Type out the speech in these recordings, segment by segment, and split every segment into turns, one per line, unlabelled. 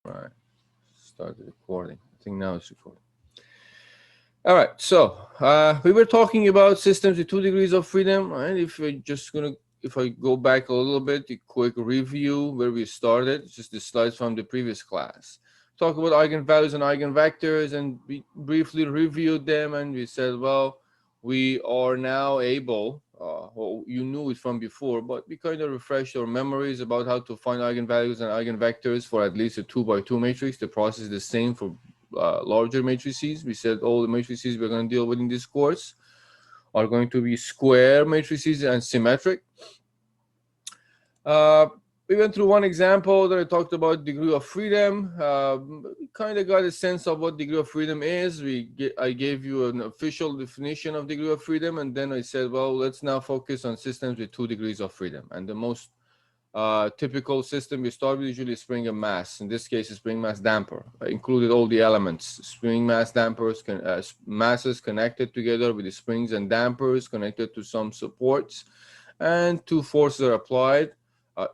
Right. Start the recording. I think now it's recording. All right. So we were talking about systems with 2 degrees of freedom. Right. If I go back a little bit, a quick review where we started, just the slides from the previous class. Talk about eigenvalues and eigenvectors, and we briefly reviewed them, and we said, well, we are now able, well, you knew it from before, but we kind of refreshed our memories about how to find eigenvalues and eigenvectors for at least a 2 by 2 matrix. The process is the same for larger matrices. We said all the matrices we're going to deal with in this course are going to be square matrices and symmetric. Uh, we went through one example that I talked about degree of freedom. We kind of got a sense of what degree of freedom is. I gave you an official definition of degree of freedom, and then I said, well, let's now focus on systems with 2 degrees of freedom. And the most typical system we start with usually spring and mass. In this case, a spring mass damper. I included all the elements. Spring mass dampers, masses connected together with the springs and dampers connected to some supports, and 2 forces are applied.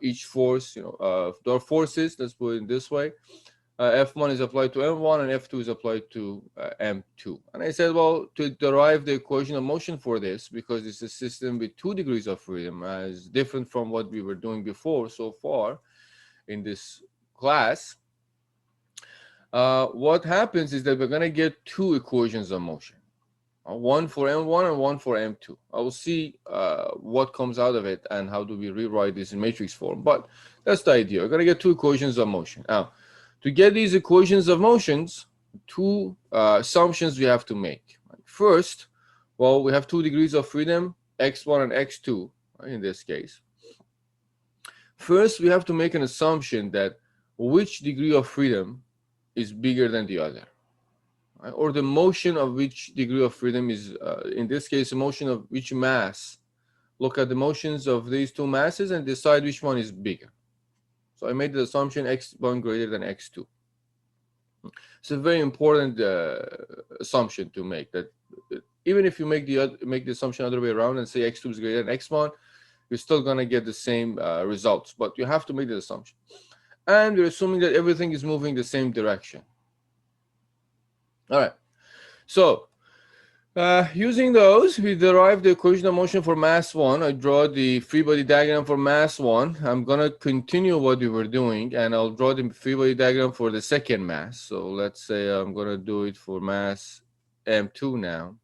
Each force, there are forces, let's put it this way. F1 is applied to M1 and F2 is applied to M2. And I said, well, to derive the equation of motion for this, because it's a system with 2 degrees of freedom, as different from what we were doing before so far in this class, what happens is that we're going to get 2 equations of motion. One for M1 and one for M2. I will see what comes out of it and how do we rewrite this in matrix form. But that's the idea. We're going to get 2 equations of motion. Now, to get these equations of motions, 2 assumptions we have to make. First, well, we have 2 degrees of freedom, x1 and x2, right, in this case. First, we have to make an assumption that which degree of freedom is bigger than the other. Right? Or the motion of which degree of freedom is, in this case, the motion of which mass. Look at the motions of these 2 masses and decide which one is bigger. So I made the assumption x1 greater than x2. It's a very important assumption to make, that even if you make the assumption other way around and say x2 is greater than x1, you're still going to get the same results. But you have to make the assumption. And we're assuming that everything is moving the same direction. All right, so using those, we derive the equation of motion for mass 1. I draw the free body diagram for mass 1. I'm going to continue what we were doing, and I'll draw the free body diagram for the second mass. So let's say I'm going to do it for mass M2 now.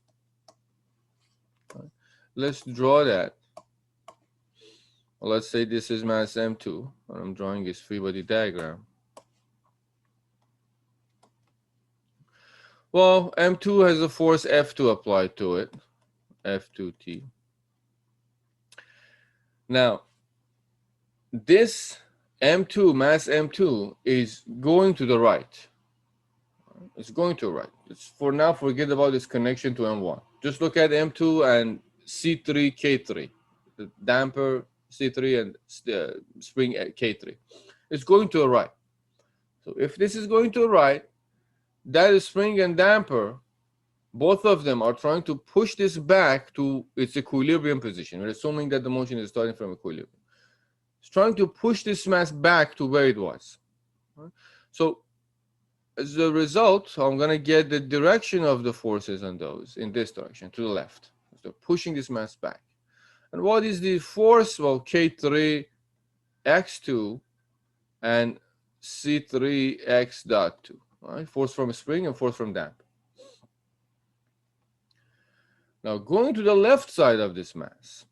Let's draw that. Well, let's say this is mass M2, and I'm drawing this free body diagram. Well, M2 has a force F2 applied to it, F2T. Now, this M2, mass M2, is going to the right. It's going to the right. It's for now, forget about this connection to M1. Just look at M2 and C3, K3, the damper C3 and spring K3. It's going to the right. So if this is going to the right, that is spring and damper, both of them are trying to push this back to its equilibrium position. We're assuming that the motion is starting from equilibrium. It's trying to push this mass back to where it was. So as a result, I'm going to get the direction of the forces on those in this direction, to the left. So pushing this mass back. And what is the force? Well, K3 x2 and C3 x dot 2. Right? Force from a spring and force from damper. Now, going to the left side of this mass,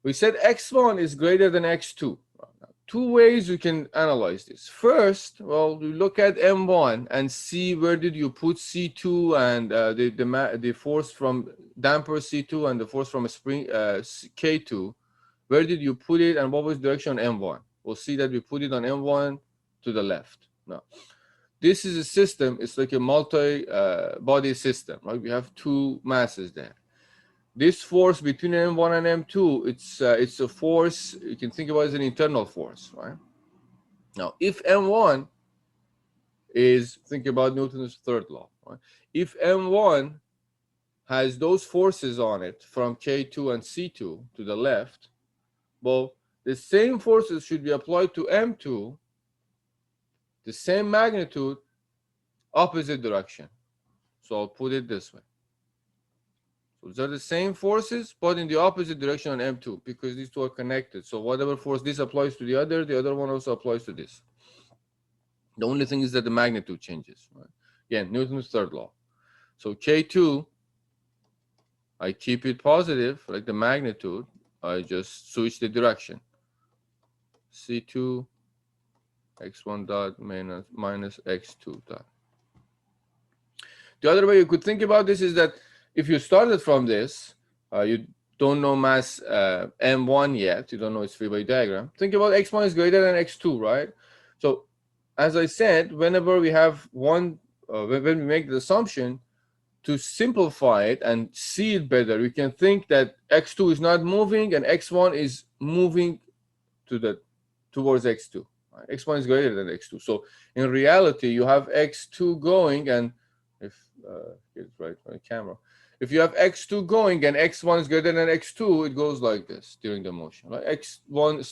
we said x1 is greater than x2. Now, 2 ways we can analyze this. First, well, we look at M1 and see where did you put C2 and the force from damper C2 and the force from a spring K2. Where did you put it and what was the direction on M1? We'll see that we put it on M1 to the left. Now, this is a system. It's like a multi-body system, right? We have 2 masses there. This force between M1 and M2, it's a force you can think about as an internal force, right? Now, if M1 is, think about Newton's third law, right? If M1 has those forces on it from K2 and C2 to the left, well, the same forces should be applied to M2 the same magnitude, opposite direction. So I'll put it this way. So these are the same forces, but in the opposite direction on M2, because these two are connected. So whatever force this applies to the other one also applies to this. The only thing is that the magnitude changes. Right? Again, Newton's third law. So K2, I keep it positive, like the magnitude. I just switch the direction. C2 x1 dot minus x2 dot. The other way you could think about this is that if you started from this, you don't know mass m1 yet, you don't know its free body diagram. Think about x1 is greater than x2, right? So as I said, whenever we have when we make the assumption, to simplify it and see it better, we can think that x2 is not moving and x1 is moving towards x2. Right? x1 is greater than x2. So in reality, you have x2 going, and if get it right on the camera, if you have x2 going and x1 is greater than x2, it goes like this during the motion. Right? x1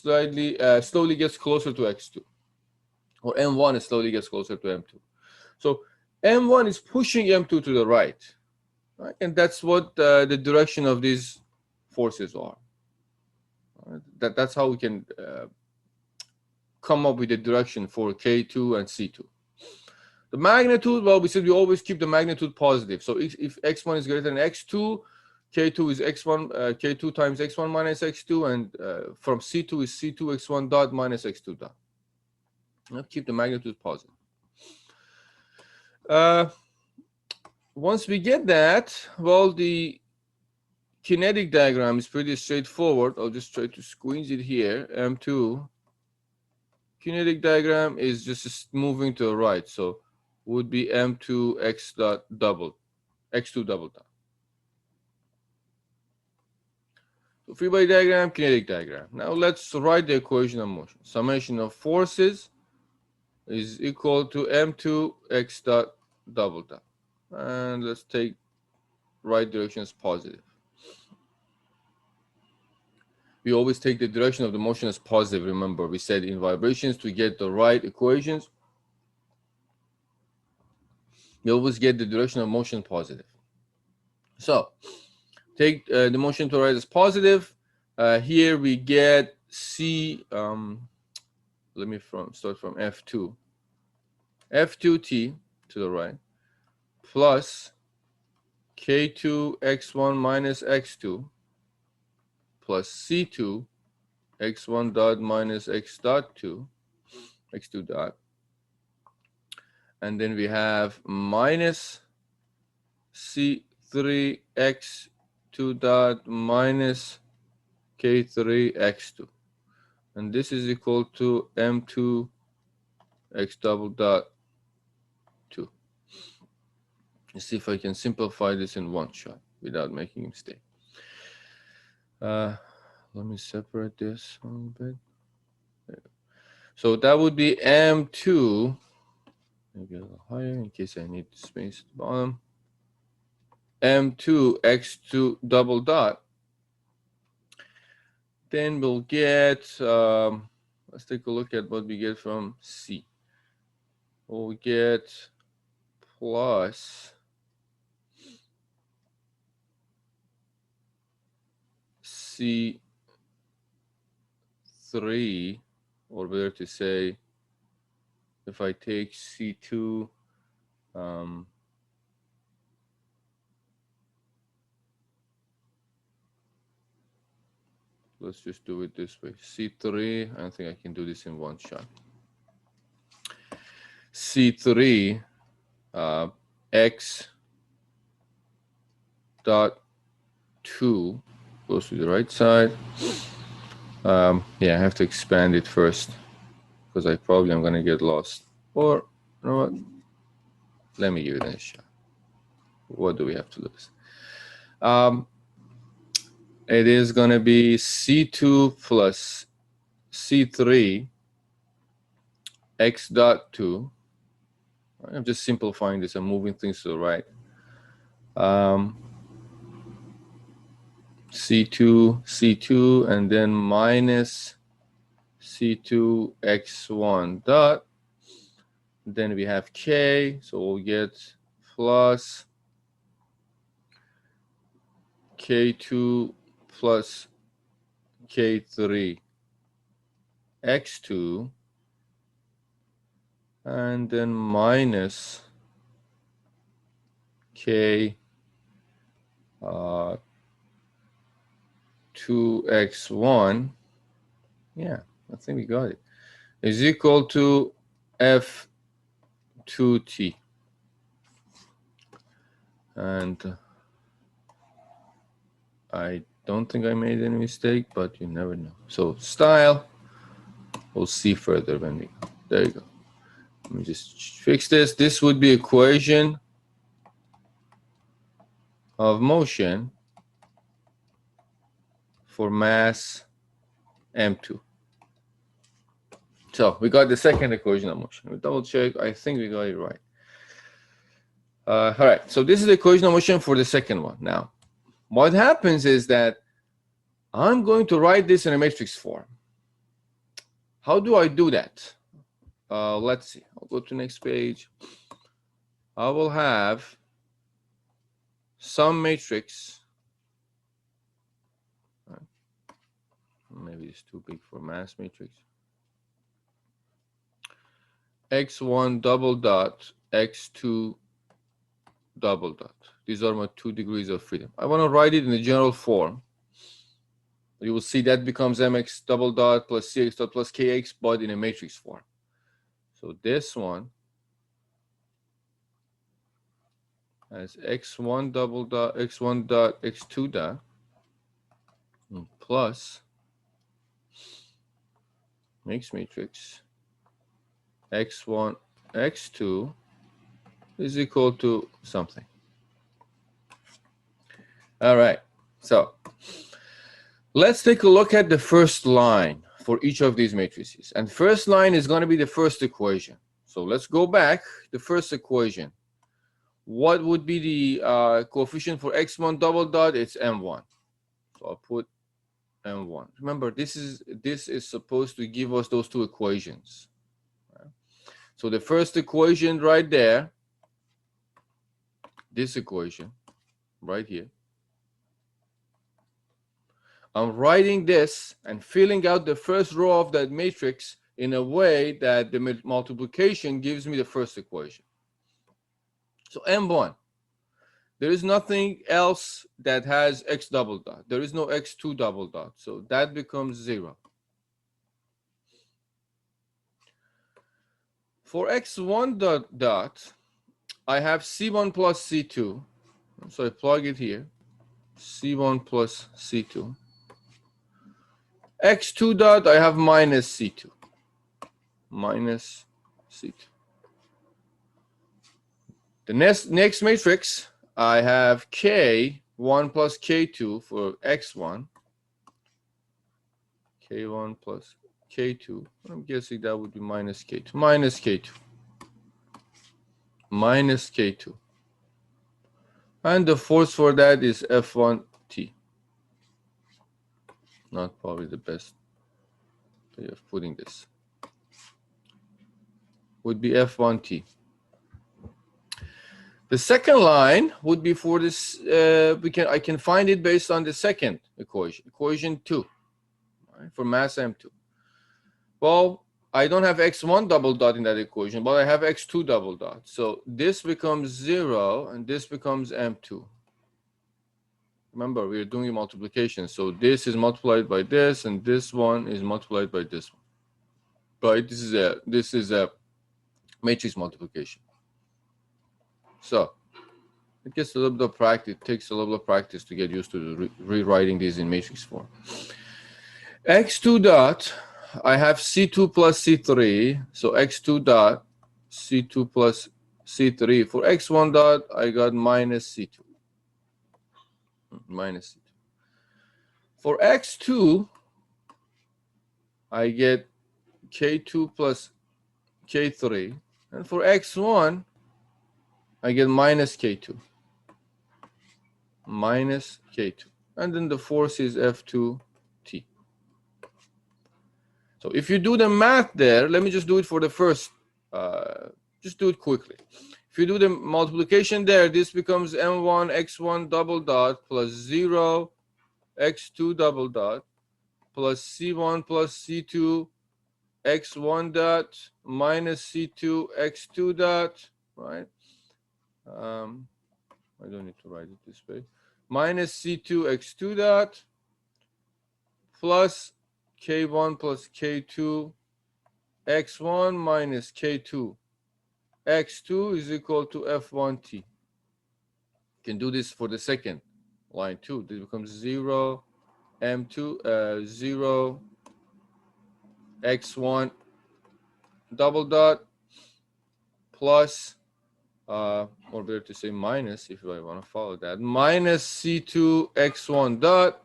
slowly gets closer to x2, or m1 slowly gets closer to m2. So m1 is pushing m2 to the right. Right? And that's what the direction of these forces are. Right? That's how we can come up with the direction for K2 and C2. The magnitude, well, we said we always keep the magnitude positive. So if x1 is greater than x2, K2 is x1, K2 times x1 minus x2, and from C2 is C2 x1 dot minus x2 dot. Now keep the magnitude positive. Once we get that, well, the kinetic diagram is pretty straightforward. I'll just try to squeeze it here. M2 kinetic diagram is just moving to the right, so would be M2 x dot double, x2 double dot. So free body diagram, kinetic diagram. Now let's write the equation of motion. Summation of forces is equal to M2 x dot double dot. And let's take right direction as positive. We always take the direction of the motion as positive. Remember, we said in vibrations to get the right equations, you always get the direction of motion positive. So take the motion to the right as positive. Here we get C, let me start from F2. F2t to the right plus K2 x1 minus x2 plus C2 x1 dot minus x dot 2, x2 dot. And then we have minus C3 x2 dot minus K3 x2. And this is equal to M2 x double dot 2. Let's see if I can simplify this in one shot without making a mistake. Let me separate this a little bit. So that would be M2, maybe a little higher in case I need space at the bottom. M2 x2 double dot. Then we'll get, let's take a look at what we get from C. We'll get plus C3, or better to say, if I take C2, let's just do it this way. C3, I think I can do this in one shot. C3 x dot 2 goes to the right side. Yeah, I have to expand it first because I probably am going to get lost. Or, you know what? Let me give it a shot. What do we have to lose? It is going to be C2 plus C3 x dot 2. I'm just simplifying this and moving things to the right. C2, C2, and then minus C2 x1 dot. Then we have K, so we'll get plus K2 plus K3 X2, and then minus K 2x1, yeah, I think we got it, is equal to F2t. And I don't think I made any mistake, but you never know. So style, we'll see further when we go. There you go. Let me just fix this. This would be equation of motion for mass M2. So we got the second equation of motion. We double check. I think we got it right. All right. So this is the equation of motion for the second one. Now, what happens is that I'm going to write this in a matrix form. How do I do that? Let's see. I'll go to next page. I will have some matrix. Maybe it's too big for mass matrix. X1 double dot, X2 double dot. These are my 2 degrees of freedom. I want to write it in the general form. You will see that becomes mx double dot plus cx dot plus kx, but in a matrix form. So this one has x1 double dot, x1 dot, x2 dot, plus mixed matrix x1, x2 is equal to something. All right, so let's take a look at the first line for each of these matrices. And first line is going to be the first equation. So let's go back. The first equation. What would be the coefficient for x1 double dot? It's m1. So I'll put m1. Remember, this is supposed to give us those 2 equations. So the first equation right there, this equation right here, I'm writing this and filling out the first row of that matrix in a way that the multiplication gives me the first equation. So M1, there is nothing else that has x double dot. There is no x2 double dot. So that becomes 0. For x1 dot, I have C1 plus C2. So I plug it here. C1 plus C2. X2 dot, I have minus C2. Minus C2. The next matrix, I have K1 plus K2 for X1. K1 plus K2. I'm guessing that would be minus K2. Minus K2. Minus K2. And the force for that is F1T. Not probably the best way of putting this. Would be F1T. The second line would be for this. I can find it based on the second equation, equation 2, right, for mass M2. Well, I don't have x1 double dot in that equation, but I have x2 double dot. So this becomes 0, and this becomes M2. Remember, we're doing a multiplication. So this is multiplied by this, and this one is multiplied by this one. Right? This is a matrix multiplication. So it gets a little bit of practice. It takes a little bit of practice to get used to rewriting these in matrix form. X2 dot, I have C2 plus C3. So X2 dot, C2 plus C3. For X1 dot, I got minus C2. Minus C2. For X2, I get K2 plus K3. And for X1, I get minus K2. Minus K2. And then the force is F2T. So if you do the math there, let me just do it for the first just do it quickly. If you do the multiplication there, this becomes m1 x1 double dot plus 0 x2 double dot plus c1 plus c2 x1 dot minus c2 x2 dot, right? I don't need to write it this way. Minus c2 x2 dot plus k1 plus k2 x1 minus k2 x2 is equal to f1t. You can do this for the second line too. This becomes 0 m2 0 x1 double dot plus or better to say minus, if I want to follow that, minus c2 x1 dot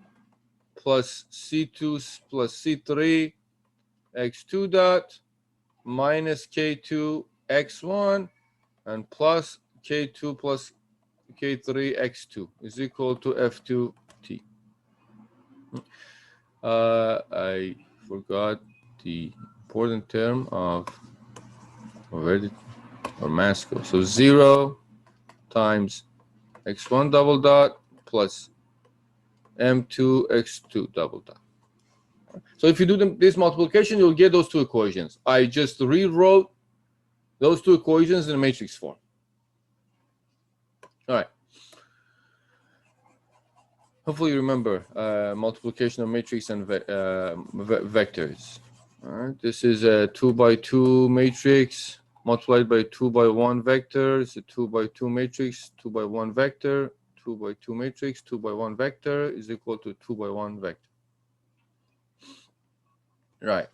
plus c2 plus c3 x2 dot minus k2 x1 and plus k2 plus k3 x2 is equal to f2t. I forgot the important term of where did our mass go. So 0 times x1 double dot plus m2 x2 double dot. So if you do this multiplication, you'll get those two equations. I just rewrote those two equations in a matrix form. All right. Hopefully you remember multiplication of matrix and vectors. All right. This is a 2 by 2 matrix multiplied by 2 by 1 vector. It's a 2 by 2 matrix, 2 by 1 vector, 2 by 2 matrix, 2 by 1 vector is equal to 2 by 1 vector. Right.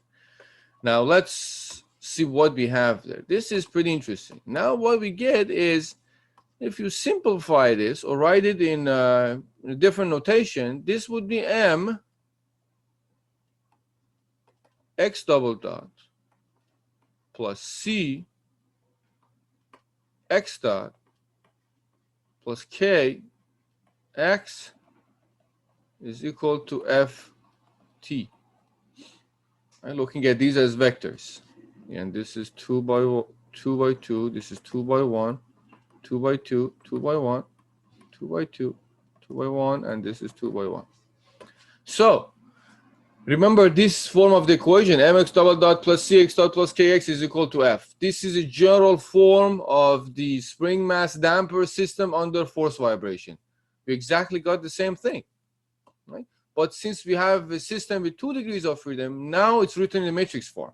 Now let's see what we have there. This is pretty interesting. Now what we get is, if you simplify this or write it in a different notation, this would be m x double dot plus c x dot plus k x is equal to f t. I'm looking at these as vectors, and this is 2 by 2, this is 2 by 1, 2 by 2, 2 by 1, 2 by 2, 2 by 1, and this is 2 by 1. So remember this form of the equation, mx double dot plus cx dot plus kx is equal to f. This is a general form of the spring mass damper system under force vibration. We exactly got the same thing, right? But since we have a system with 2 degrees of freedom, now it's written in a matrix form.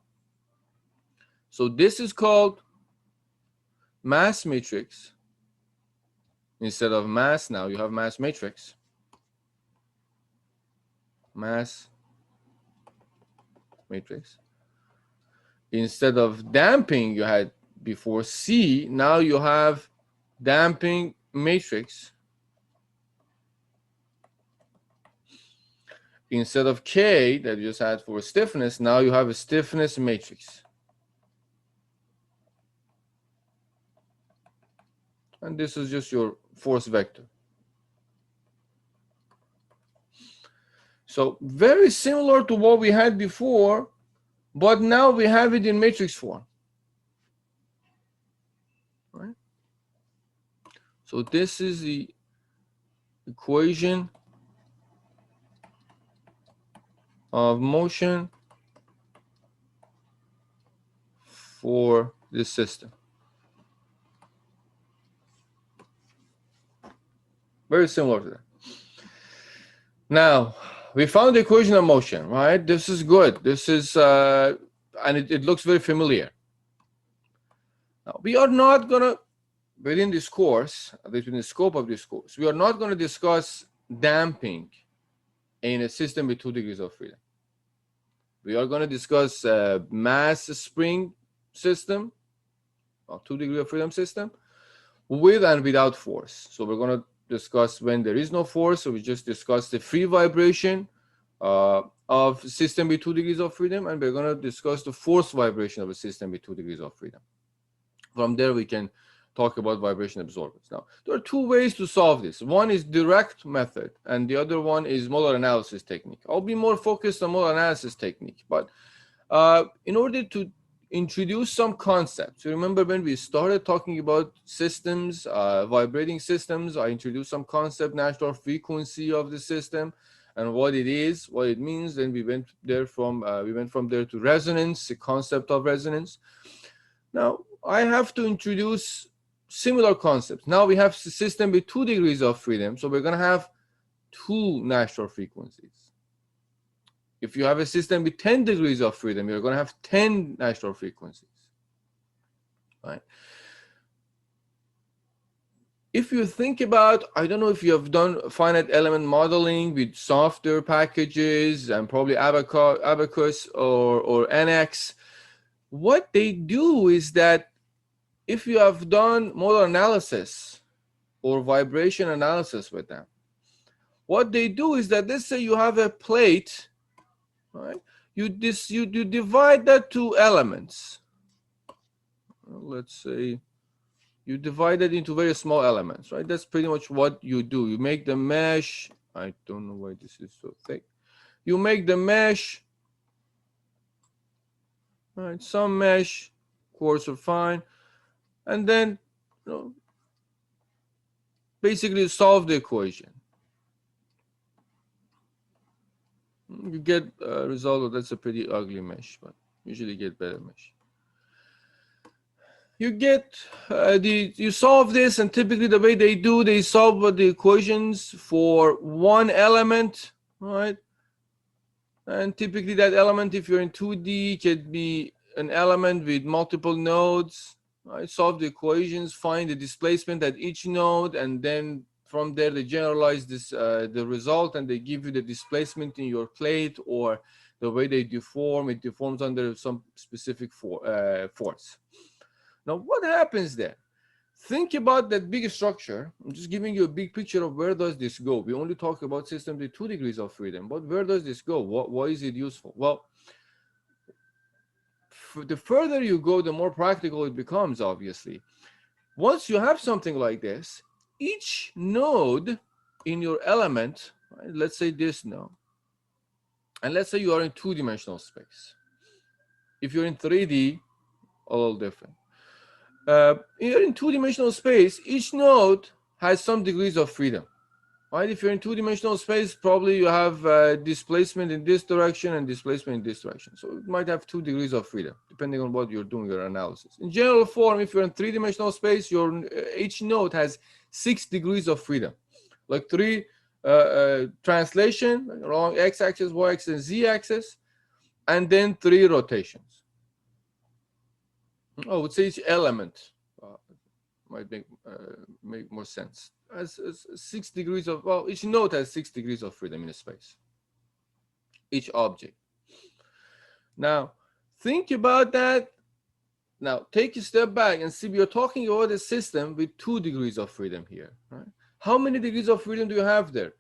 So this is called mass matrix. Instead of mass, now you have mass matrix. Mass matrix. Instead of damping you had before C, now you have damping matrix. Instead of K that you just had for stiffness, now you have a stiffness matrix. And this is just your force vector. So very similar to what we had before, but now we have it in matrix form. Right? So this is the equation of motion for this system. Very similar to that. Now, we found the equation of motion, right? This is good. This is, and it looks very familiar. Now, we are not going to, within this course, at least within the scope of this course, we are not going to discuss damping in a system with 2 degrees of freedom. We are going to discuss mass spring system, or 2 degree of freedom system, with and without force. So we're going to discuss when there is no force. So we just discussed the free vibration of system with 2 degrees of freedom, and we're going to discuss the force vibration of a system with 2 degrees of freedom. From there, we can talk about vibration absorbance. Now, there are 2 ways to solve this. One is direct method, and the other one is molar analysis technique. I'll be more focused on molar analysis technique, but in order to introduce some concepts. You remember when we started talking about systems, vibrating systems, I introduced some concept, natural frequency of the system and what it is, what it means. Then we went from there to resonance, the concept of resonance. Now I have to introduce similar concepts. Now we have a system with 2 degrees of freedom, so we're going to have 2 natural frequencies. If you have a system with 10 degrees of freedom, you're going to have 10 natural frequencies, right? If you think about, I don't know if you have done finite element modeling with software packages and probably Abacus or NX, what they do is that if you have done model analysis or vibration analysis with them, what they do is that, let's say you have a plate, right? You divide that to elements. Let's say you divide it into very small elements, right? That's pretty much what you do. You make the mesh. I don't know why this is so thick. You make the mesh, right? Some mesh, coarse or fine, and then, you know, basically solve the equation. You get a result that's a pretty ugly mesh, but usually get better mesh. You get you solve this, and typically the way they solve the equations for one element, right? And typically that element, if you're in 2D, could be an element with multiple nodes, right? Solve the equations, find the displacement at each node, and then from there they generalize this the result, and they give you the displacement in your plate, or the way they deform, it deforms under some specific force. Now, what happens then? Think about that big structure. I'm just giving you a big picture of where does this go. We only talk about systems with 2 degrees of freedom, but where does this go? Why is it useful? Well, the further you go, the more practical it becomes, obviously. Once you have something like this, each node in your element, right, let's say this node, and let's say you are in 2-dimensional space. If you're in 3D, a little different. Here in 2-dimensional space, each node has some degrees of freedom, right? If you're in 2-dimensional space, probably you have displacement in this direction and displacement in this direction. So it might have 2 degrees of freedom, depending on what you're doing your analysis. In general form, if you're in 3-dimensional space, each node has 6 degrees of freedom, like 3 translation along x-axis, y-axis, and z-axis, and then 3 rotations. I would say each element might make more sense. As 6 degrees of, well, each node has 6 degrees of freedom in a space. Each object. Now, think about that. Now, take a step back and see, we are talking about a system with 2 degrees of freedom here, right? How many degrees of freedom do you have there?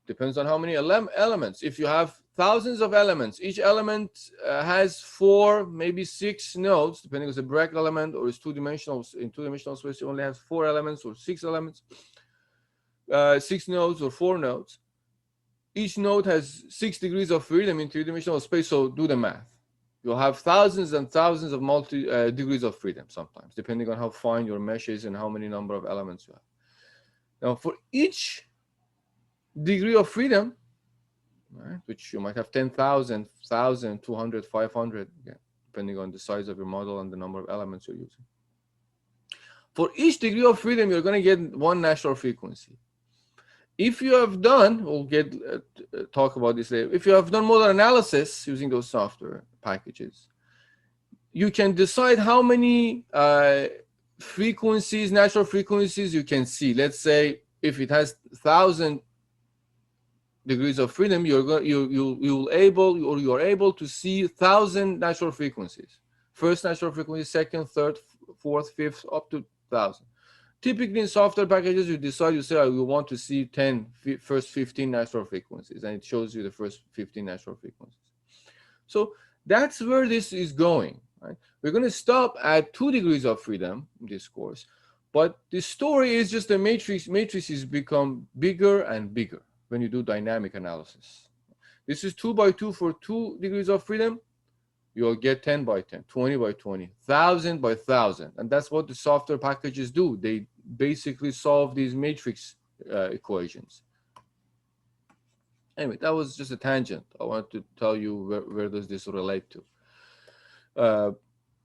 Depends on how many elements. If you have thousands of elements, each element has 4, maybe 6 nodes, depending on the Bragg element, or it's 2-dimensional. In 2-dimensional space, you only have 4 elements or 6 elements, 6 nodes or 4 nodes. Each node has 6 degrees of freedom in 3-dimensional space, so do the math. You'll have thousands and thousands of degrees of freedom sometimes, depending on how fine your mesh is and how many number of elements you have. Now, for each degree of freedom, right, which you might have 10,000, 1,000, 200, 500, again, depending on the size of your model and the number of elements you're using. For each degree of freedom, you're going to get 1 natural frequency. If you have done, we'll talk about this later, if you have done model analysis using those software packages, you can decide how many frequencies, natural frequencies you can see. Let's say if it has 1,000 degrees of freedom, you're able to see 1,000 natural frequencies. First natural frequency, second, third, fourth, fifth, up to 1,000. Typically in software packages, you decide, you say, oh, you want to see first 15 natural frequencies, and it shows you the first 15 natural frequencies. So that's where this is going, right? We're going to stop at 2 degrees of freedom in this course, but the story is just the matrices become bigger and bigger when you do dynamic analysis. This is 2 by 2 for 2 degrees of freedom. you'll get 10 by 10, 20 by 20, 1,000 by 1,000. And that's what the software packages do. They basically solve these matrix equations. Anyway, that was just a tangent. I wanted to tell you where does this relate to.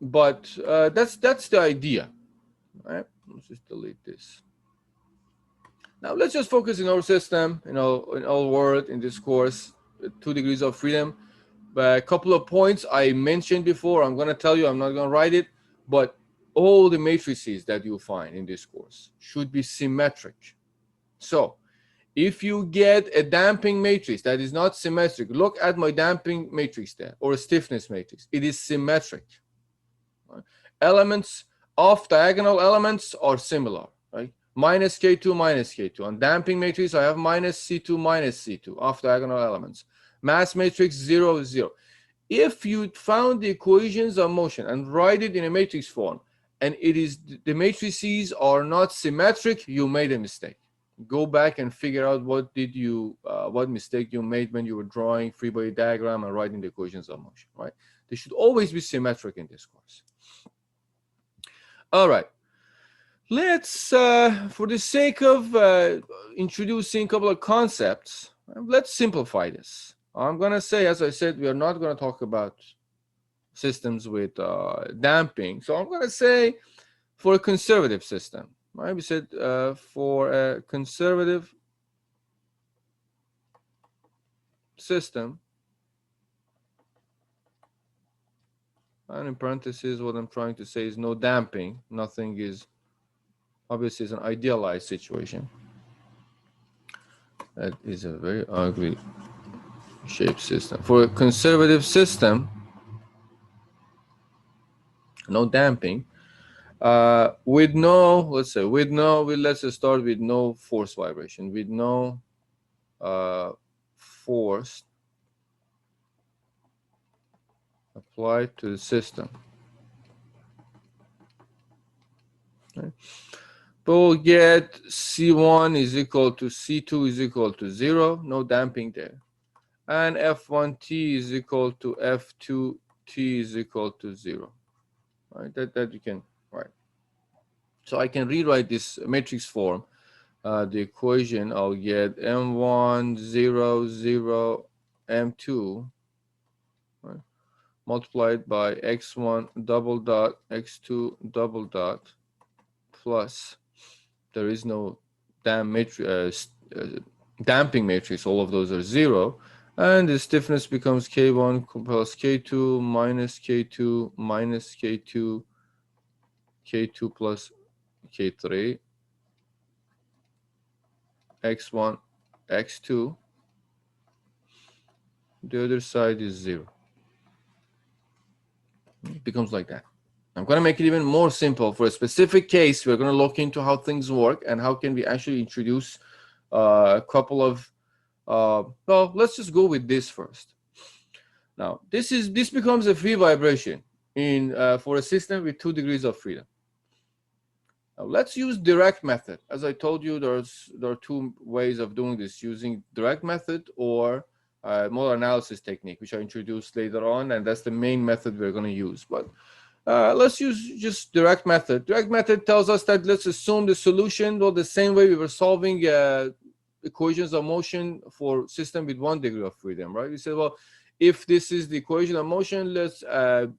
But that's the idea. All right, let's just delete this. Now let's just focus in our system, in our world, in this course, 2 degrees of freedom. A couple of points I mentioned before. I'm going to tell you, I'm not going to write it, but all the matrices that you find in this course should be symmetric. So if you get a damping matrix that is not symmetric, look at my damping matrix there, or a stiffness matrix. It is symmetric. Right? Elements of diagonal elements are similar, right? Minus K2, minus K2. On damping matrix, I have minus C2, minus C2 of diagonal elements. Mass matrix 0, 0. If you found the equations of motion and write it in a matrix form, and it is the matrices are not symmetric, you made a mistake. Go back and figure out what mistake you made when you were drawing free body diagram and writing the equations of motion, right? They should always be symmetric in this course. All right. Let's, for the sake of introducing a couple of concepts, let's simplify this. I'm going to say, as I said, we are not going to talk about systems with damping. So I'm going to say for a conservative system, right? We said for a conservative system, and in parentheses, what I'm trying to say is no damping. Nothing is, obviously, it's an idealized situation. That is a very ugly shape system. For a conservative system, no damping, with no, let's say, let's start with no force vibration, with no force applied to the system. Okay. But we'll get C1 is equal to C2 is equal to 0, no damping there. And F1T is equal to F2T is equal to 0. Right? That you can write. So I can rewrite this matrix form. The equation, I'll get M1, 0, 0, M2, right, multiplied by X1 double dot, X2 double dot, plus, there is no damping matrix, all of those are 0. And the stiffness becomes K1 plus K2 minus K2 minus K2, K2 plus K3, X1, X2. The other side is 0. It becomes like that. I'm going to make it even more simple. For a specific case, we're going to look into how things work and how can we actually introduce a couple of, well, let's just go with this first. Now, this becomes a free vibration for a system with 2 degrees of freedom. Now, let's use direct method. As I told you, there are 2 ways of doing this, using direct method or model analysis technique, which I introduced later on, and that's the main method we're going to use. But let's use just direct method. Direct method tells us that let's assume the solution, well, the same way we were solving equations of motion for system with 1 degree of freedom, right? We said, well, if this is the equation of motion, let's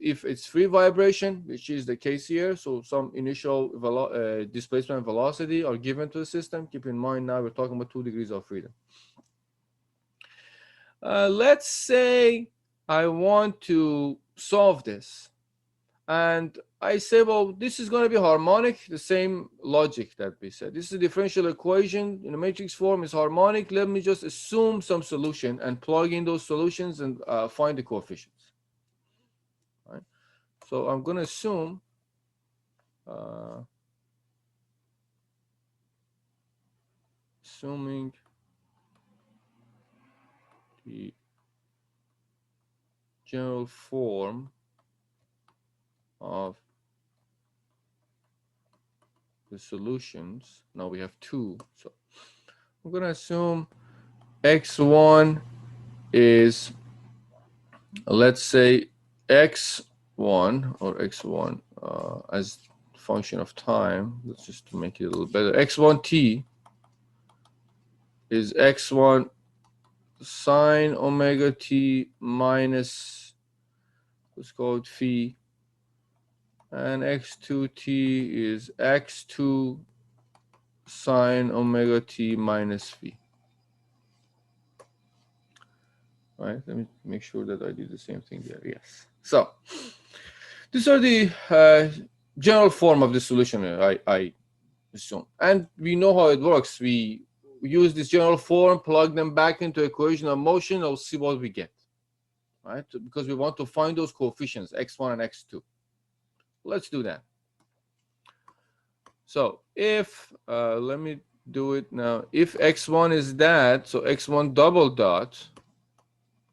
if it's free vibration, which is the case here, so some initial displacement velocity are given to the system. Keep in mind now we're talking about 2 degrees of freedom. Let's say I want to solve this, and I say, well, this is going to be harmonic, the same logic that we said. This is a differential equation in a matrix form, is harmonic. Let me just assume some solution and plug in those solutions and find the coefficients. Right? So I'm going to assume assuming the general form of the solutions. Now we have 2. So I'm going to assume X1 is, let's say, x1 or x1 as function of time. Let's just make it a little better. x1t is x1 sine omega t minus, let's call it phi, and x2t is x2 sine omega t minus phi. All right, let me make sure that I did the same thing there. Yes. So these are the general form of the solution, I assume. And we know how it works. We use this general form, plug them back into equation of motion, and we'll see what we get. Right? Because we want to find those coefficients, x1 and x2. Let's do that. So if, let me do it now. If x1 is that, so x1 double dot,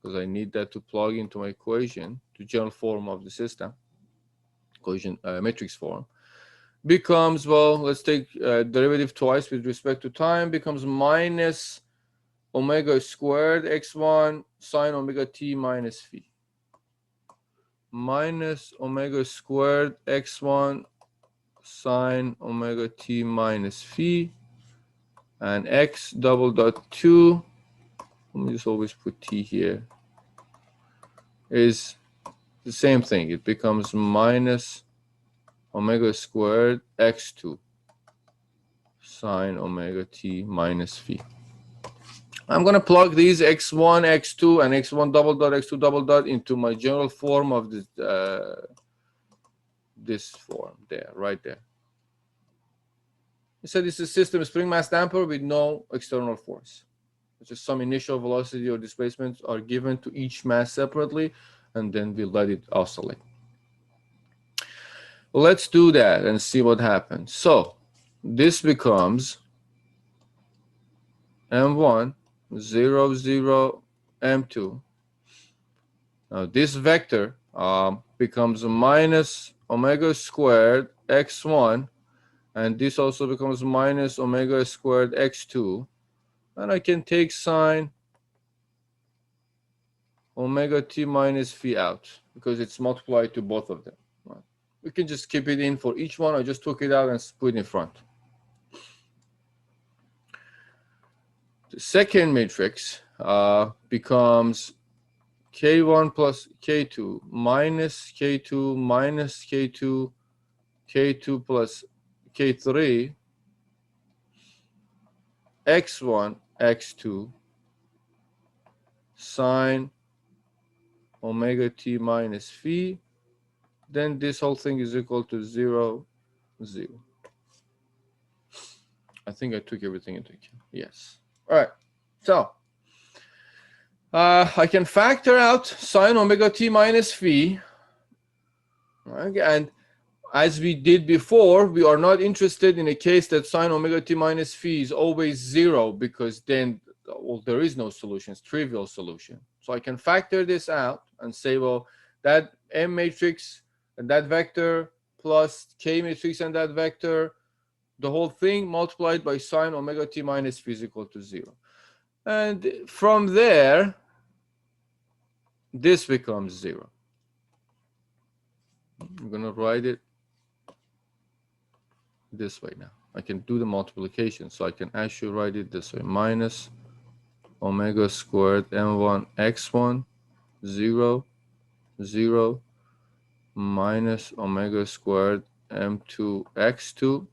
because I need that to plug into my equation, to general form of the system, equation matrix form, becomes, well, let's take derivative twice with respect to time, becomes minus omega squared x1 sine omega t minus phi. Minus omega squared x1 sine omega t minus phi, and x double dot 2, let me just always put t here, is the same thing. It becomes minus omega squared x2 sine omega t minus phi. I'm going to plug these x1, x2, and x1 double dot, x2 double dot into my general form of this, this form there, right there. So this is a system spring mass damper with no external force. It's just some initial velocity or displacements are given to each mass separately, and then we let it oscillate. Let's do that and see what happens. So this becomes m1, 0, 0, m2. Now this vector becomes minus omega squared x1, and this also becomes minus omega squared x2. And I can take sine omega t minus phi out because it's multiplied to both of them. Right. We can just keep it in for each one. I just took it out and put it in front. The second matrix becomes K1 plus K2 minus K2 minus K2, K2 plus K3, X1, X2, sine omega t minus phi. Then this whole thing is equal to 0, 0. I think I took everything into account. Yes. All right. So I can factor out sine omega t minus phi. Right? And as we did before, we are not interested in a case that sine omega t minus phi is always 0, because then, well, there is no solution. It's trivial solution. So I can factor this out and say, well, that M matrix and that vector plus K matrix and that vector, the whole thing multiplied by sine omega t minus phi is equal to 0. And from there, this becomes 0. I'm going to write it this way now. I can do the multiplication, so I can actually write it this way. Minus omega squared m1 x1 0 0 minus omega squared m2 x2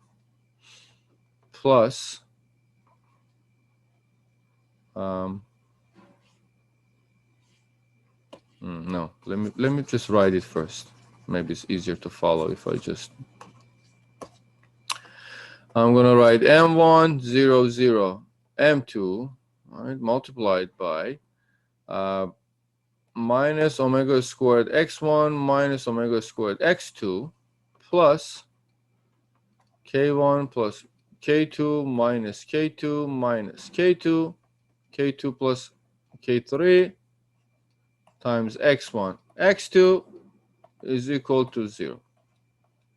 plus no, let me just write it first. Maybe it's easier to follow if I just, I'm gonna write m1 0 0 m2, all right, multiplied by minus omega squared x1 minus omega squared x2 plus k1 plus k2 minus k2 minus k2, k2 plus k3 times x1 x2 is equal to 0.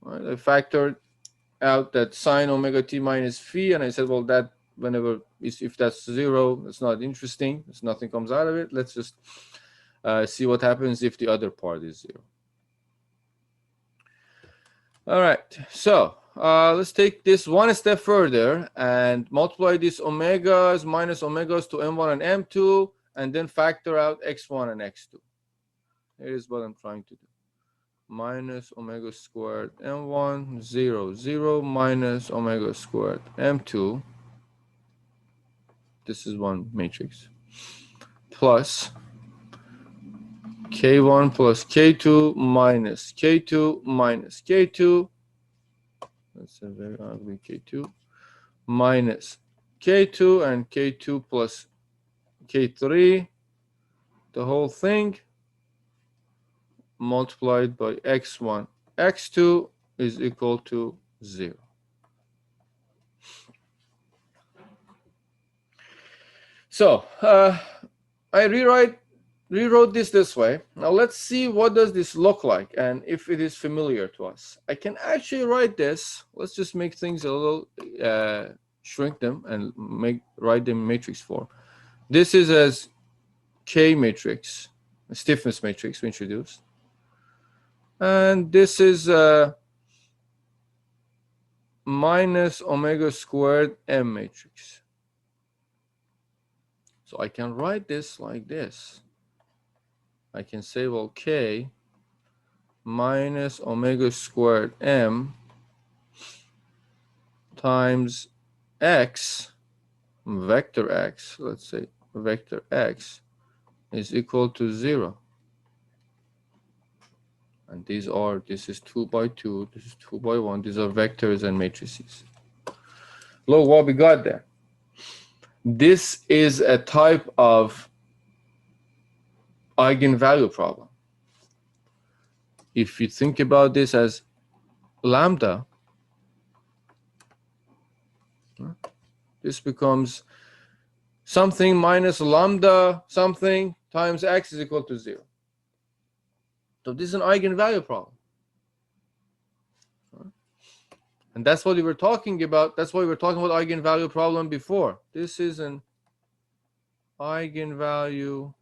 All right, I factored out that sine omega t minus phi, and I said, well, that whenever if that's 0, it's not interesting. There's nothing comes out of it. Let's just see what happens if the other part is 0. All right, so let's take this one step further and multiply these omegas minus omegas to m1 and m2, and then factor out x1 and x2. Here is what I'm trying to do. Minus omega squared m1, 0, 0, minus omega squared m2. This is one matrix. Plus k1 plus k2 minus k2 minus k2. That's a very ugly k2. Minus k2 and k2 plus k3. The whole thing multiplied by x1, x2 is equal to 0. So I rewrote this way. Now let's see what does this look like and if it is familiar to us. I can actually write this. Let's just make things a little, shrink them and write them in matrix form. This is as K matrix, a stiffness matrix we introduced. And this is minus omega squared M matrix. So I can write this like this. I can say, well, K minus omega squared M times X, vector X, let's say vector X, is equal to 0. And this is 2 by 2, this is 2 by 1, these are vectors and matrices. Look what we got there. This is a type of eigenvalue problem. If you think about this as lambda, this becomes something minus lambda something times x is equal to 0. So this is an eigenvalue problem. And that's what we were talking about. That's why we were talking about eigenvalue problem before. This is an eigenvalue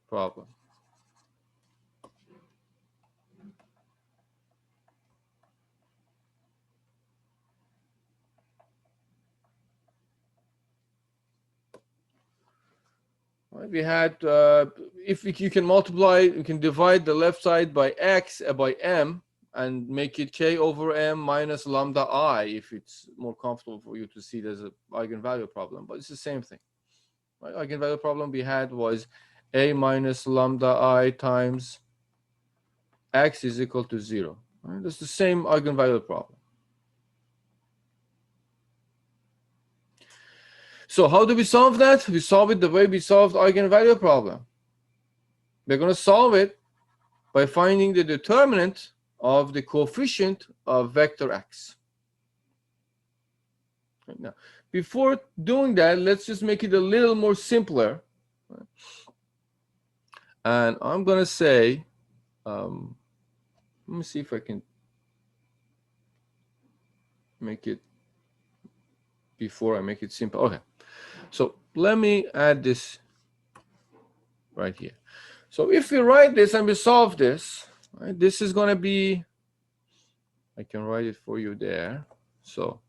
problem. We had, if you can multiply, you can divide the left side by x, by m, and make it k over m minus lambda I, if it's more comfortable for you to see it as an eigenvalue problem. But it's the same thing. Right? Eigenvalue problem we had was a minus lambda I times x is equal to 0. Right? That's the same eigenvalue problem. So how do we solve that? We solve it the way we solved eigenvalue problem. We're going to solve it by finding the determinant of the coefficient of vector x. Right now, before doing that, let's just make it a little more simpler. And I'm going to say, let me see if I can make it before I make it simple. Okay. So let me add this right here. So if we write this and we solve this, right, this is going to be, I can write it for you there. So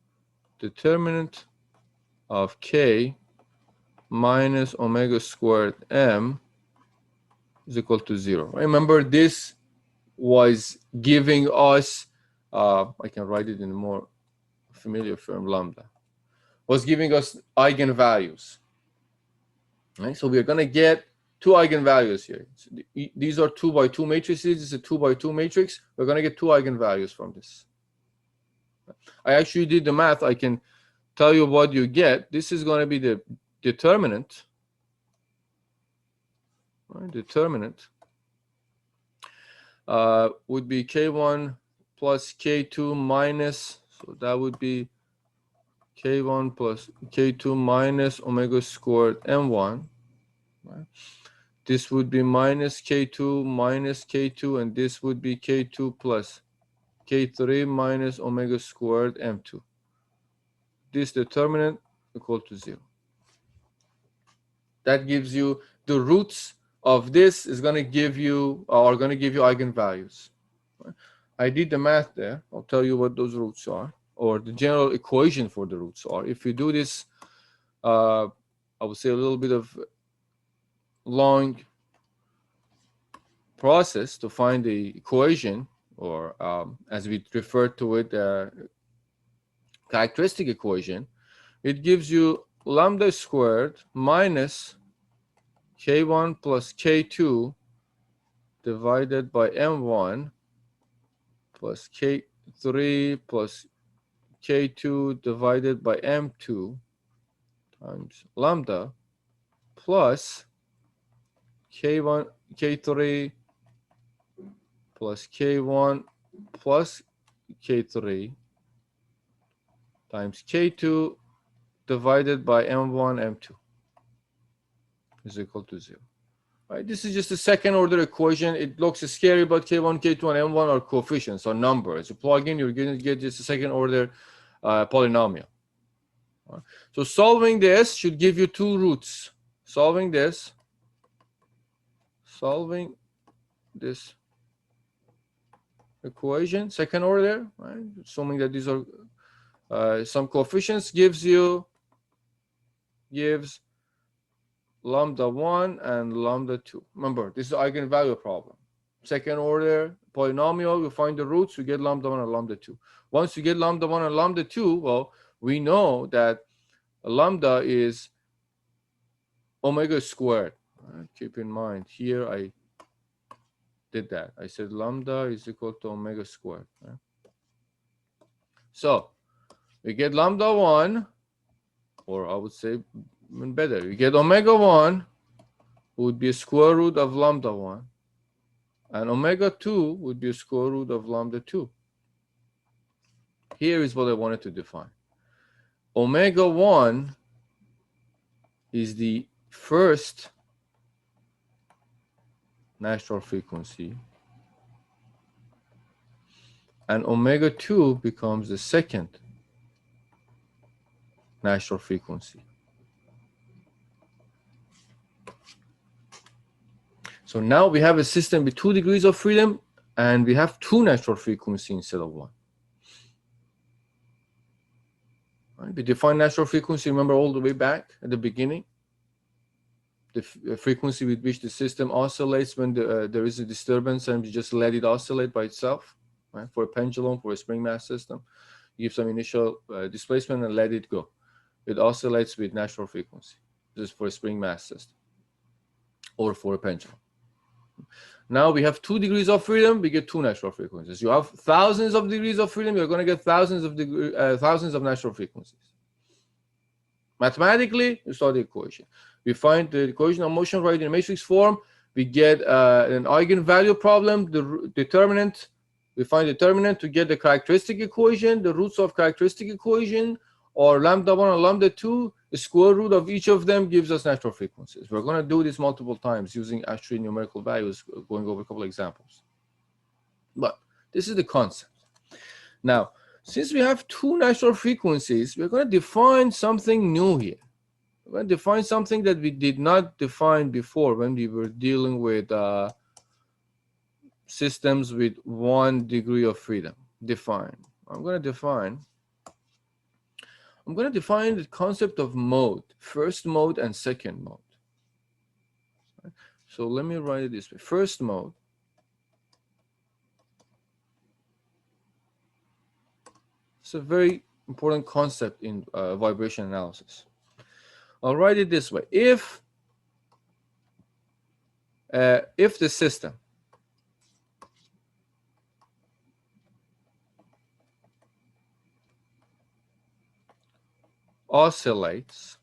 determinant of k minus omega squared m is equal to 0. Remember, this was giving us, I can write it in a more familiar form, lambda, was giving us eigenvalues. Right? So we're going to get two eigenvalues here. So these are 2 by 2 matrices. This is a 2 by 2 matrix. We're going to get two eigenvalues from this. I actually did the math. I can tell you what you get. This is going to be the determinant. Right? Determinant would be k1 plus k2 minus, so that would be k1 plus k2 minus omega squared m1. Right? This would be minus k2, and this would be k2 plus k3 minus omega squared m2. This determinant equal to 0. That gives you the roots of this is going to give you, are going to give you eigenvalues. Right? I did the math there. I'll tell you what those roots are, or the general equation for the roots are. If you do this, I would say a little bit of long process to find the equation, or as we refer to it, characteristic equation, it gives you lambda squared minus k1 plus k2 divided by m1 plus k3 plus k2 divided by m2 times lambda plus k1 k3 plus k1 plus k3 times k2 divided by m1 m2 is equal to 0. Right? This is just a second order equation. It looks scary, but k1, k2, and m1 are coefficients, or numbers. You plug in, you're going to get just a second order polynomial. Right? So solving this should give you two roots. Solving this equation, second order, right? Assuming that these are some coefficients, gives lambda 1 and lambda 2. Remember, this is the eigenvalue problem. Second order polynomial, you find the roots, you get lambda 1 and lambda 2. Once you get lambda 1 and lambda 2, well, we know that lambda is omega squared. Right? Keep in mind, here I did that. I said lambda is equal to omega squared. Right? So we get lambda 1, or I would say even better, you get omega 1 would be a square root of lambda 1, and omega 2 would be a square root of lambda 2. Here is what I wanted to define. Omega 1 is the first natural frequency, and omega 2 becomes the second natural frequency. So now we have a system with 2 degrees of freedom, and we have 2 natural frequencies instead of 1. Right? We define natural frequency, remember, all the way back at the beginning. The frequency with which the system oscillates when there is a disturbance, and we just let it oscillate by itself. Right? For a pendulum, for a spring mass system, you give some initial displacement and let it go. It oscillates with natural frequency. This is for a spring mass system or for a pendulum. Now we have 2 degrees of freedom, we get 2 natural frequencies. You have thousands of degrees of freedom, you're going to get thousands of natural frequencies. Mathematically, you saw the equation. We find the equation of motion right in matrix form. We get an eigenvalue problem, the determinant. We find determinant to get the characteristic equation, the roots of characteristic equation, or lambda 1 and lambda 2. The square root of each of them gives us natural frequencies. We're going to do this multiple times using actually numerical values, going over a couple of examples. But this is the concept. Now, since we have 2 natural frequencies, we're going to define something new here. We're going to define something that we did not define before when we were dealing with systems with 1 degree of freedom. Define. I'm going to define the concept of mode, first mode and second mode. So let me write it this way. First mode is a very important concept in vibration analysis. I'll write it this way. If the system oscillates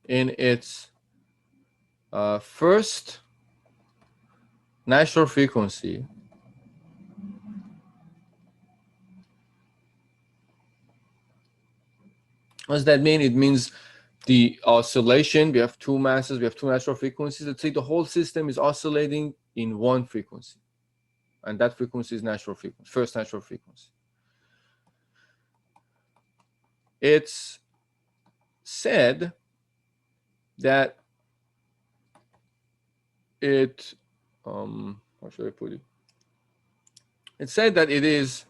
in its first natural frequency, what does that mean? It means the oscillation, we have 2 masses, we have 2 natural frequencies. Let's say the whole system is oscillating in 1 frequency, and that frequency is natural frequency, first natural frequency. It's said that it, how should I put it? It said that it is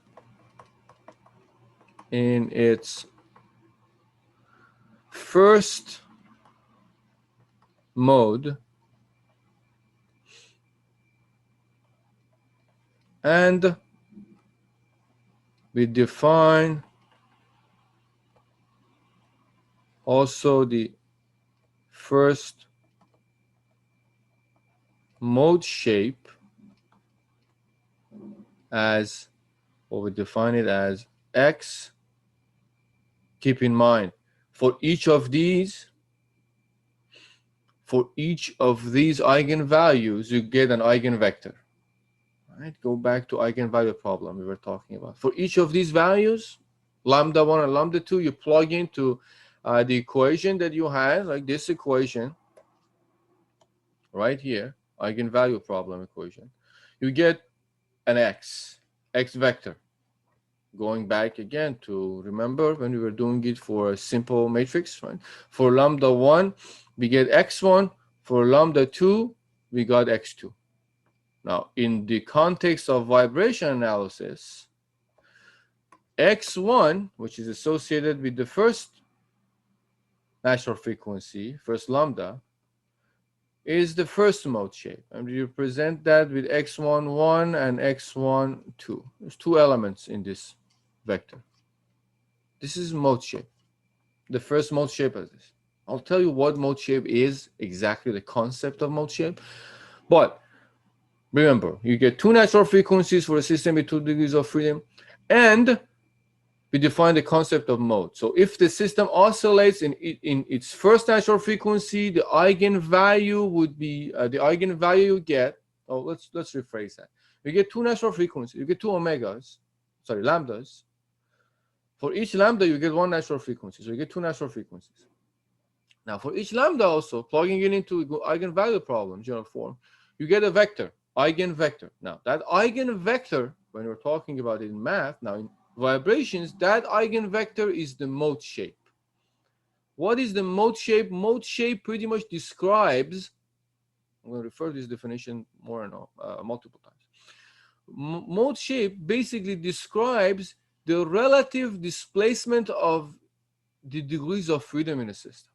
in its first mode and we define also the first mode shape as, or we define it as x. Keep in mind, for each of these eigenvalues, you get an eigenvector. Right? Go back to eigenvalue problem we were talking about. For each of these values, lambda 1 and lambda 2, you plug into the equation that you had, like this equation right here, eigenvalue problem equation. You get an x vector. Going back again to remember when we were doing it for a simple matrix, right? For lambda 1, we get x1. For lambda 2, we got x2. Now, in the context of vibration analysis, x1, which is associated with the first natural frequency, first lambda, is the first mode shape. And we represent that with x11 and x12. There's two elements in this vector. This is mode shape. The first mode shape is this. I'll tell you what mode shape is, exactly the concept of mode shape. But remember, you get two natural frequencies for a system with 2 degrees of freedom, and we define the concept of mode. So if the system oscillates in its first natural frequency, the eigenvalue would be the eigenvalue you get. Oh, let's rephrase that. You get two natural frequencies. You get two lambdas. For each lambda, you get one natural frequency. So you get two natural frequencies. Now, for each lambda also, plugging it into eigenvalue problem, general form, you get a vector, eigenvector. Now, that eigenvector, when we're talking about it in math, now in vibrations, that eigenvector is the mode shape. What is the mode shape? Mode shape pretty much describes, I'm going to refer to this definition more and multiple times. Mode shape basically describes the relative displacement of the degrees of freedom in a system.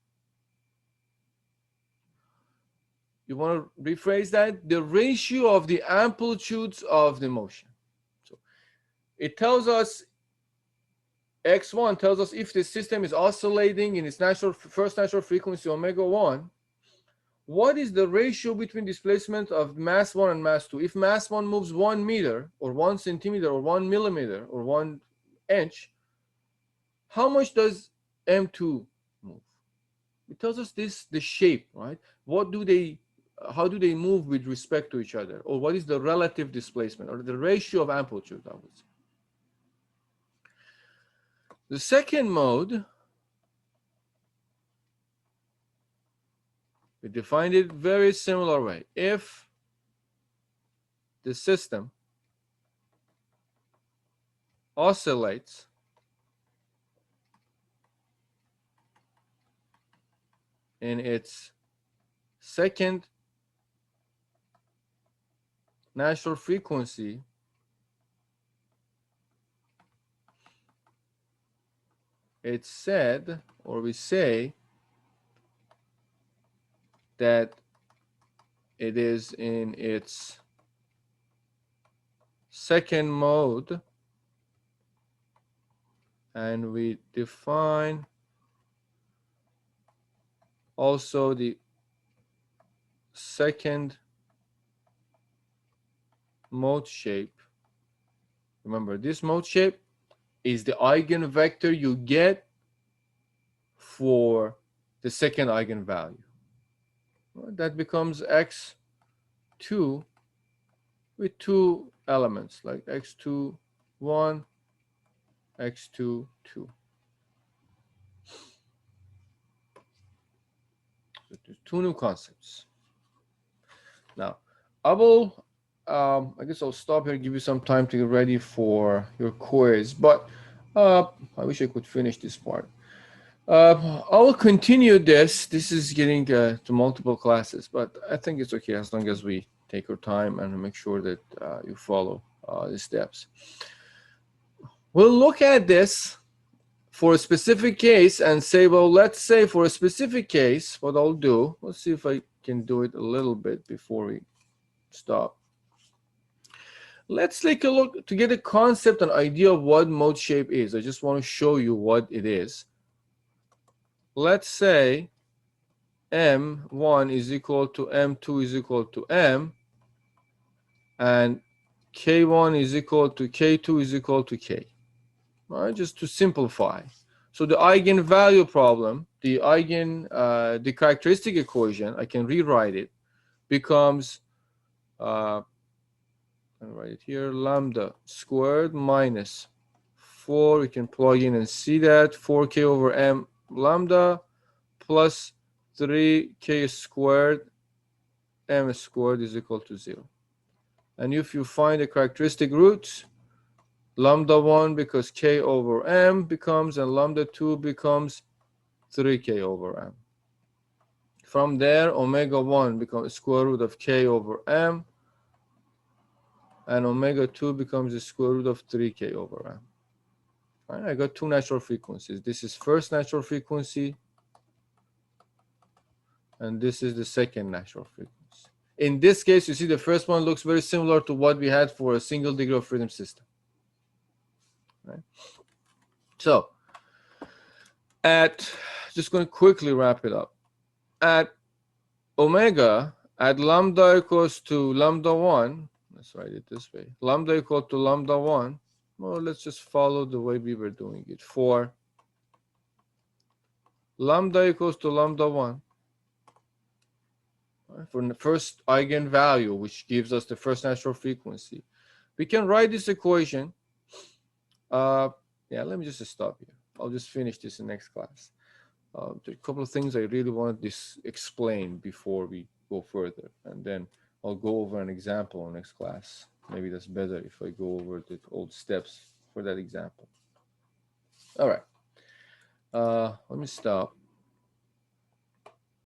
You want to rephrase that? The ratio of the amplitudes of the motion. So it tells us, x1 tells us if the system is oscillating in its first natural frequency omega 1, what is the ratio between displacement of mass 1 and mass 2? If mass 1 moves 1 meter or 1 centimeter or 1 millimeter or 1 inch, how much does m2 move? It tells us the shape, right? How do they move with respect to each other? Or what is the relative displacement or the ratio of amplitude, I would say. The second mode, we defined it very similar way. If the system oscillates in its second natural frequency, it's said, or we say, that it is in its second mode, and we define also the second mode shape. Remember, this mode shape is the eigenvector you get for the second eigenvalue. That becomes x2 with two elements, like x2, 1, x2, 2. So there's two new concepts. Now, I guess I'll stop here, give you some time to get ready for your quiz, but I wish I could finish this part. I will continue this. This is getting to multiple classes, but I think it's okay as long as we take our time and make sure that you follow the steps. We'll look at this for a specific case and say, well, let's say for a specific case, what I'll do, let's see if I can do it a little bit before we stop. Let's take a look to get a concept, an idea of what mode shape is. I just want to show you what it is. Let's say M1 is equal to M2 is equal to M, and K1 is equal to K2 is equal to K. All right, just to simplify. So the eigenvalue problem, the characteristic equation, I can rewrite it, becomes, I'll write it here, lambda squared minus 4, we can plug in and see that, 4k over m lambda plus 3k squared m squared is equal to 0. And if you find the characteristic roots, lambda 1 because k over m becomes, and lambda 2 becomes 3k over m. From there, omega 1 becomes square root of k over m, and omega 2 becomes the square root of 3k over m. All right, I got two natural frequencies. This is first natural frequency, and this is the second natural frequency. In this case, you see the first one looks very similar to what we had for a single degree of freedom system. Right? So, just going to quickly wrap it up. At omega, at lambda equals to lambda 1, let's write it this way, lambda equal to lambda 1, well, let's just follow the way we were doing it. For lambda equals to lambda 1, right, for the first eigenvalue, which gives us the first natural frequency, we can write this equation. Yeah, let me just stop here. I'll just finish this in next class. There are a couple of things I really want to explain before we go further, and then I'll go over an example in next class. Maybe that's better if I go over the old steps for that example. All right. Let me stop.